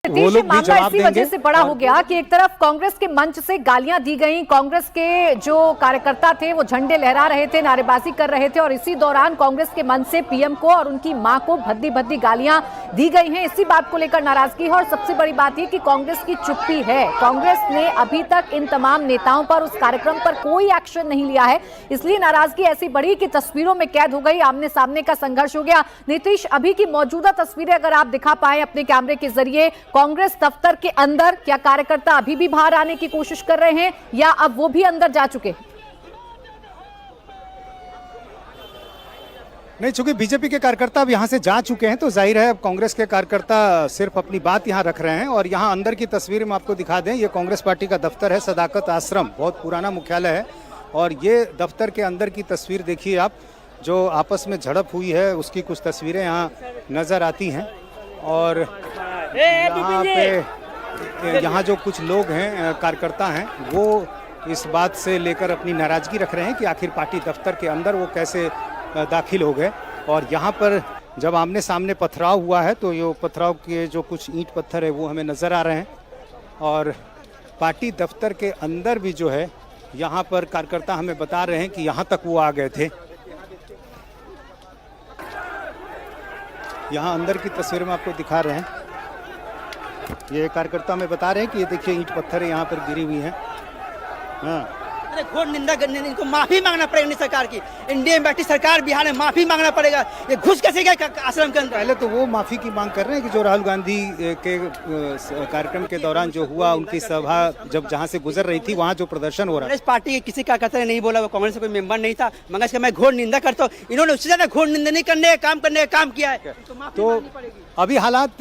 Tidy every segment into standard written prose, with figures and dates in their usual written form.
नीतीश, ये मामला इसी वजह से बड़ा हो गया कि एक तरफ कांग्रेस के मंच से गालियां दी गई, कांग्रेस के जो कार्यकर्ता थे वो झंडे लहरा रहे थे, नारेबाजी कर रहे थे और इसी दौरान कांग्रेस के मंच से पीएम को और उनकी मां को भद्दी भद्दी गालियां दी गई हैं। इसी बात को लेकर नाराजगी है और सबसे बड़ी बात यह कि कांग्रेस की चुप्पी है। कांग्रेस ने अभी तक इन तमाम नेताओं पर, उस कार्यक्रम पर कोई एक्शन नहीं लिया है, इसलिए नाराजगी ऐसी बढ़ी कि तस्वीरों में कैद हो गई, आमने सामने का संघर्ष हो गया। नीतीश, अभी की मौजूदा तस्वीरें अगर आप दिखा पाए अपने कैमरे के जरिए, कांग्रेस दफ्तर के अंदर क्या कार्यकर्ता अभी भी बाहर आने की कोशिश कर रहे हैं या अब वो भी अंदर जा चुके हैं? नहीं, चूंकि बीजेपी के कार्यकर्ता अब यहां से जा चुके हैं तो जाहिर है अब कांग्रेस के कार्यकर्ता सिर्फ अपनी बात यहां रख रहे हैं। और यहां अंदर की तस्वीर हम आपको दिखा दें, ये कांग्रेस पार्टी का दफ्तर है, सदाकत आश्रम, बहुत पुराना मुख्यालय है। और ये दफ्तर के अंदर की तस्वीर देखिए आप, जो आपस में झड़प हुई है उसकी कुछ तस्वीरें यहाँ नजर आती हैं। और यहाँ जो कुछ लोग हैं, कार्यकर्ता हैं, वो इस बात से लेकर अपनी नाराजगी रख रहे हैं कि आखिर पार्टी दफ्तर के अंदर वो कैसे दाखिल हो गए। और यहाँ पर जब आमने सामने पथराव हुआ है तो ये पथराव के जो कुछ ईंट पत्थर है वो हमें नज़र आ रहे हैं। और पार्टी दफ्तर के अंदर भी जो है, यहाँ पर कार्यकर्ता हमें बता रहे हैं कि यहाँ तक वो आ गए थे। यहाँ अंदर की तस्वीर में आपको दिखा रहे हैं, ये कार्यकर्ता हमें बता रहे हैं कि ये देखिए ईंट पत्थर यहाँ पर गिरी हुई हैं। हाँ, अरे घोर निंदा करने, इनको माफी मांगना पड़ेगा सरकार की। इंडिया में बैठी सरकार बिहार में माफी मांगना पड़ेगा। ये घुस कैसे गए आश्रम के अंदर? पहले तो वो माफी की मांग कर रहे हैं कि जो राहुल गांधी के कार्यक्रम के दौरान जो हुआ, उनकी सभा जब जहां से गुजर रही थी वहां जो प्रदर्शन हो रहा है। कांग्रेस पार्टी के किसी कार्यकर्ता ने नहीं बोला वो कांग्रेस का कोई मेंबर नहीं था, मगर इसका मैं घोर निंदा करता हूँ। इन्होंने उससे ज्यादा घोर निंदा नहीं करने का काम किया है। तो अभी हालात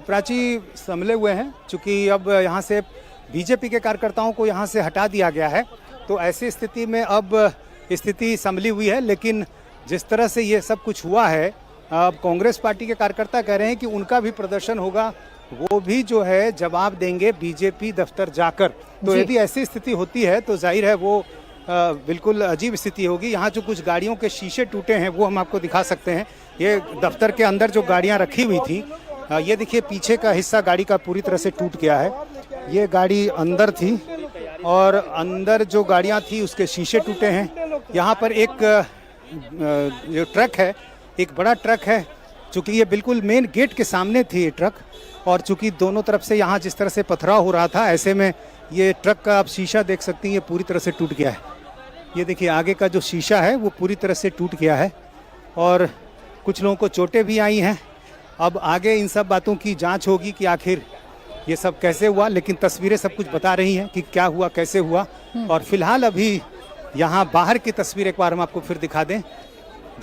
प्राची संभले हुए हैं, चूंकि अब यहाँ से बीजेपी के कार्यकर्ताओं को यहाँ से हटा दिया गया है, तो ऐसी स्थिति में अब स्थिति संभली हुई है। लेकिन जिस तरह से ये सब कुछ हुआ है, अब कांग्रेस पार्टी के कार्यकर्ता कह रहे हैं कि उनका भी प्रदर्शन होगा, वो भी जो है जवाब देंगे बीजेपी दफ्तर जाकर। तो यदि ऐसी स्थिति होती है तो जाहिर है वो बिल्कुल अजीब स्थिति होगी। यहाँ जो कुछ गाड़ियों के शीशे टूटे हैं वो हम आपको दिखा सकते हैं। ये दफ्तर के अंदर जो गाड़ियाँ रखी हुई थी, ये देखिए पीछे का हिस्सा गाड़ी का पूरी तरह से टूट गया है। ये गाड़ी अंदर थी और अंदर जो गाड़ियां थी उसके शीशे टूटे हैं। यहाँ पर एक जो ट्रक है, एक बड़ा ट्रक है, चूँकि ये बिल्कुल मेन गेट के सामने थी ये ट्रक, और चूँकि दोनों तरफ से यहाँ जिस तरह से पथराव हो रहा था, ऐसे में ये ट्रक का आप शीशा देख सकती हैं, ये पूरी तरह से टूट गया है। ये देखिए आगे का जो शीशा है वो पूरी तरह से टूट गया है और कुछ लोगों को चोटें भी आई हैं। अब आगे इन सब बातों की जांच होगी कि आखिर ये सब कैसे हुआ, लेकिन तस्वीरें सब कुछ बता रही हैं कि क्या हुआ, कैसे हुआ। और फिलहाल अभी यहाँ बाहर की तस्वीर एक बार हम आपको फिर दिखा दें।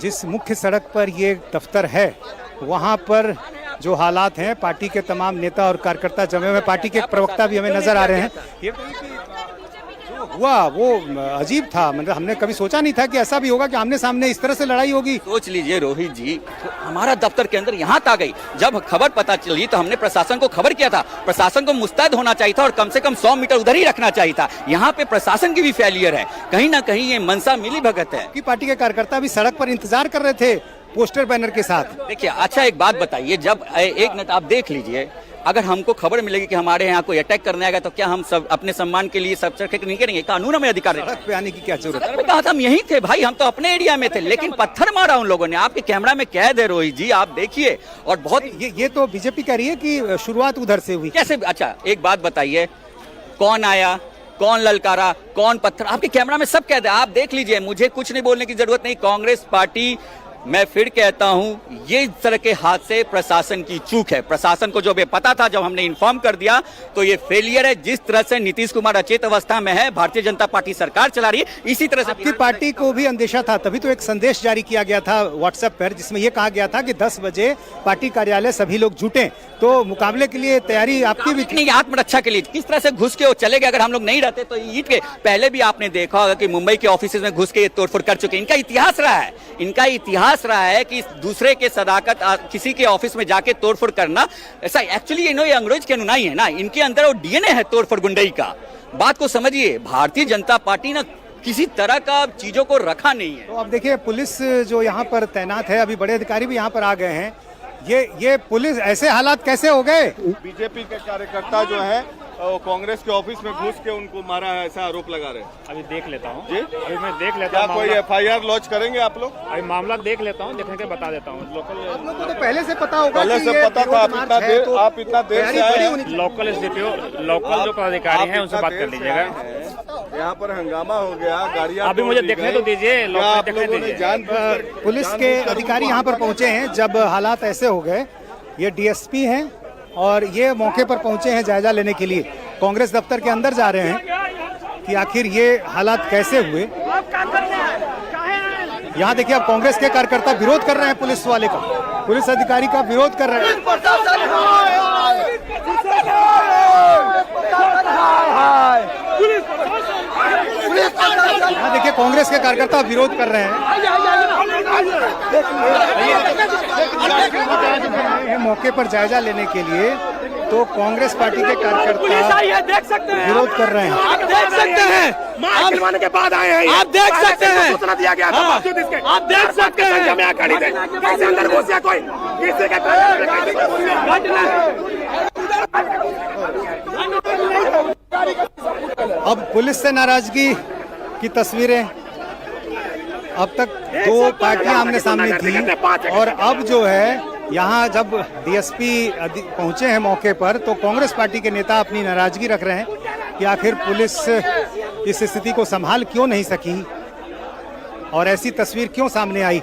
जिस मुख्य सड़क पर ये दफ्तर है वहाँ पर जो हालात हैं, पार्टी के तमाम नेता और कार्यकर्ता जमे हुए, पार्टी के प्रवक्ता भी हमें नजर आ रहे हैं। ये जो हुआ वो अजीब था, मतलब हमने कभी सोचा नहीं था कि ऐसा भी होगा कि आमने सामने इस तरह से लड़ाई होगी। सोच लीजिए रोहित जी, हमारा दफ्तर के अंदर यहाँ आ गई। जब खबर पता चली तो हमने प्रशासन को खबर किया था। प्रशासन को मुस्तैद होना चाहिए था और कम से कम 100 मीटर उधर ही रखना चाहिए था। यहाँ पे प्रशासन की भी फेलियर है, कहीं ना कहीं ये मनसा मिली भगत है। कि पार्टी के कार्यकर्ता भी सड़क पर इंतजार कर रहे थे पोस्टर बैनर के साथ। देखिए, अच्छा एक बात बताइए, जब एक मिनट आप देख लीजिए, अगर हमको खबर मिलेगी कि हमारे यहाँ कोई अटैक करने आएगा तो क्या हम सब अपने सम्मान के लिए सब नहीं करेंगे? कानून में अधिकार है। सड़क पे आने की क्या जरूरत है? कहा था हम यहीं थे भाई, हम तो अपने एरिया में थे, लेकिन पत्थर मारा उन लोगों ने। आपके कैमरा में कैद है रोहित जी, आप देखिए। और बहुत ये तो बीजेपी कह रही है कि शुरुआत उधर से हुई। कैसे? अच्छा एक बात बताइए, कौन आया, कौन ललकारा, कौन पत्थर, आपके कैमरा में सब कैद है, आप देख लीजिए। मुझे कुछ नहीं बोलने की जरूरत नहीं। कांग्रेस पार्टी, मैं फिर कहता हूं, ये इस तरह के हादसे प्रशासन की चूक है। प्रशासन को जब ये पता था, जब हमने इन्फॉर्म कर दिया, तो ये फेलियर है। जिस तरह से नीतीश कुमार अचेत अवस्था में है, भारतीय जनता पार्टी सरकार चला रही है, इसी तरह से आपकी पार्टी को भी अंदेशा था, तभी तो एक संदेश जारी किया गया था व्हाट्सएप पर, जिसमें यह कहा गया था कि 10 बजे पार्टी कार्यालय सभी लोग जुटें। तो मुकाबले के लिए तैयारी आपकी भी थी। आत्मरक्षा के लिए किस तरह से घुस के वो चले गए। अगर हम लोग नहीं रहते तो ईट के पहले भी आपने देखा होगा कि मुंबई के ऑफिस में घुस के ये तोड़फोड़ कर चुके। इनका इतिहास रहा है, इनका इतिहास रहा है कि दूसरे के सदाकत किसी के ऑफिस में जाके तोड़फोड़ करना। ऐसा एक्चुअली ये अंग्रेज के अनुयायी है ना, इनके अंदर वो डीएनए है तोड़फोड़ गुंडई का। बात को समझिए, भारतीय जनता पार्टी ना किसी तरह का चीजों को रखा नहीं है। तो अब देखिए पुलिस जो यहाँ पर तैनात है, अभी बड़े अधिकारी भी यहाँ पर आ गए हैं। ये पुलिस, ऐसे हालात कैसे हो गए? बीजेपी के कार्यकर्ता जो है कांग्रेस के ऑफिस में घुस के उनको मारा है, ऐसा आरोप लगा रहे हैं। अभी देख लेता हूँ जी, अभी मैं देख लेता क्या हूँ कोई मामला। एफआईआर लॉन्च करेंगे आप लोग? अभी मामला देख लेता हूँ, देखने के बता देता हूँ। आप लोग को तो पहले से पता होगा, पहले कि से ये पता था, विरोध मार्च है, तो आप इतना देर से आए हैं। लोकल एसडीपीओ, लोकल जो पदाधिकारी हैं उनसे बात कर लीजिएगा। यहाँ पर हंगामा हो गया, गाड़ियाँ अभी मुझे देखने तो दीजिए, क्या लोकल आप देखने लोगों ने दीजिए। पुलिस के अधिकारी यहाँ पर पहुंचे हैं जब हालात ऐसे हो गए। ये डीएसपी हैं और ये मौके पर पहुंचे हैं जायजा लेने के लिए। कांग्रेस दफ्तर के अंदर जा रहे हैं कि आखिर ये हालात कैसे हुए। यहाँ देखिए, अब कांग्रेस के कार्यकर्ता विरोध कर रहे हैं पुलिस वाले का, पुलिस अधिकारी का विरोध कर रहे हैं। यहाँ देखिए, कांग्रेस के कार्यकर्ता विरोध कर रहे हैं। मौके पर जायजा लेने के लिए, तो कांग्रेस पार्टी के कार्यकर्ता देख सकते हैं, विरोध कर रहे हैं। आप देख सकते हैं, मार गिरवाने के बाद आए हैं, आप देख सकते हैं, सूचना दिया गया था, बावजूद इसके आप देख सकते हैं, में खड़ी थे, कैसे अंदर घुस गया कोई, किसी के अब पुलिस से नाराजगी की तस्वीरें, अब तक दो पार्टियां आमने सामने थी, और अब जो है यहाँ जब डीएसपी पहुंचे हैं मौके पर, तो कांग्रेस पार्टी के नेता अपनी नाराजगी रख रहे हैं कि आखिर पुलिस इस स्थिति को संभाल क्यों नहीं सकी और ऐसी तस्वीर क्यों सामने आई।